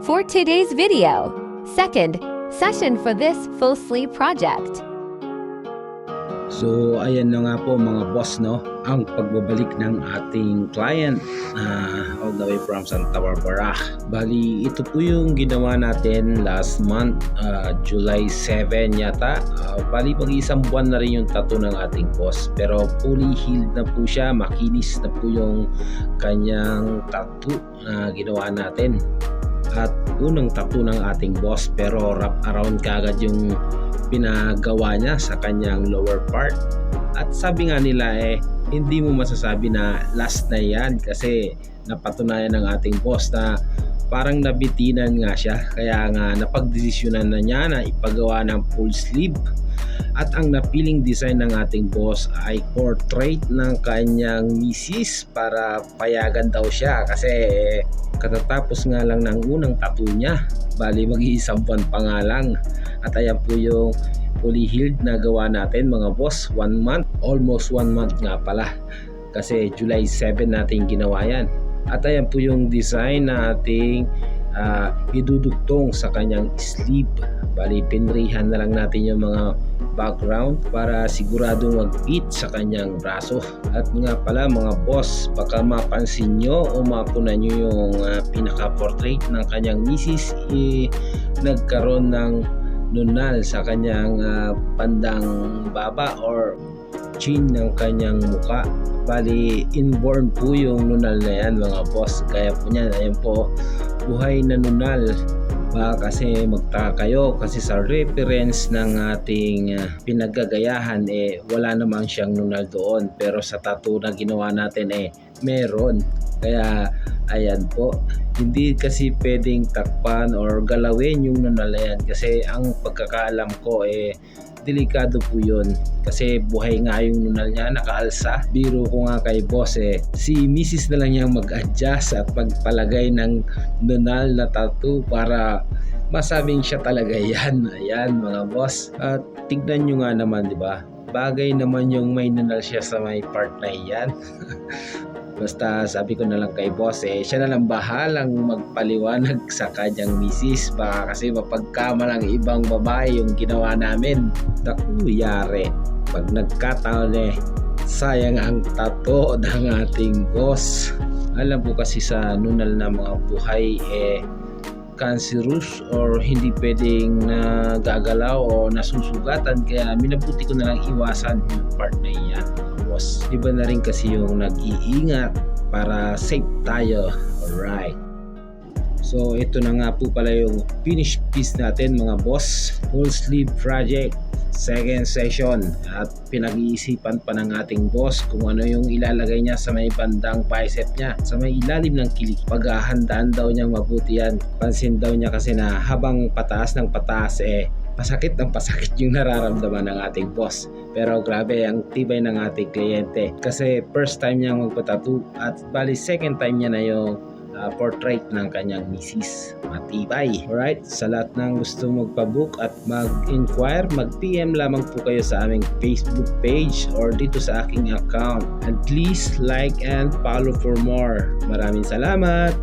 For today's video, second session for this full sleeve project. So ayan na nga po mga boss, no, ang pagbabalik ng ating client all the way from Santa Barbara. Bali ito po yung ginawa natin last month, July 7 yata. Bali mag-isang buwan na rin yung tattoo ng ating boss, pero fully healed na po siya, makinis na po yung kanyang tattoo na ginawa natin. At unang tattoo ng ating boss, pero wrap around kagad yung pinagawa niya sa kanyang lower part. At sabi nga nila hindi mo masasabi na last na yan, kasi napatunayan ng ating boss na parang nabitinan nga siya, kaya nga napagdesisyonan na niya na ipagawa ng full sleeve. At ang napiling design ng ating boss ay portrait ng kanyang misis, para payagan daw siya kasi katatapos nga lang ng unang tattoo niya. Bali mag-iisang buwan pa nga lang. At ayan po yung fully healed na gawa natin mga boss. 1 month, almost 1 month nga pala, kasi July 7 natin ginawa yan. At ayan po yung design na ating idudugtong sa kanyang sleeve. Bali pinrihan na lang natin yung mga background para siguradong mag-fit sa kanyang braso. At nga pala mga boss, baka mapansin nyo o mapunan nyo yung pinaka-portrait ng kanyang misis, nagkaroon ng nunal sa kanyang bandang baba or chin ng kanyang muka. Bali inborn po yung nunal na yan mga boss, kaya po niyan, ayan po, buhay na nunal. Kasi magtaka kayo, kasi sa reference ng ating pinagagayahan wala naman siyang nunal doon, pero sa tattoo na ginawa natin meron. Kaya ayan po, hindi kasi pwedeng takpan or galawin yung nunal na yan, kasi ang pagkakaalam ko delikado po yun, kasi buhay nga yung nunal niya, nakaalsa. Biro ko nga kay boss si misis na lang niyang mag-adjust at pagpalagay ng nunal na tattoo para masabing siya talaga yan. Ayan mga boss, at tignan nyo nga naman, di ba? Bagay naman yung may nunal siya sa may part na yan. Basta sabi ko na lang kay boss siya na lang bahalang magpaliwanag sa kanyang misis, baka kasi mapagkamalang ibang babae yung ginawa namin. Naku, yari pag nagkataon sayang ang tattoo ng ating boss. Alam ko kasi sa nunal na mga buhay cancerous or hindi pwedeng nagagalaw o nasusugatan, kaya minabuti ko na lang iwasan yung part na iyan. Iba na rin kasi yung nag-iingat para safe tayo. Alright, so ito na nga po pala yung finished piece natin mga boss. Full sleeve project, second session, at pinag-iisipan pa ng ating boss kung ano yung ilalagay niya sa may bandang bicep niya, sa may ilalim ng kilik. Paghahandaan daw niyang mabuti yan. Pansin daw niya kasi na habang pataas ng pataas pasakit ng pasakit yung nararamdaman ng ating boss. Pero grabe ang tibay ng ating kliyente, kasi first time niya magpatattoo, at bali second time niya na yung portrait ng kanyang misis. Matibay. Alright, sa lahat ng gusto magpabook at mag-inquire, mag-PM lamang po kayo sa aming Facebook page or dito sa aking account. And please like and follow for more. Maraming salamat!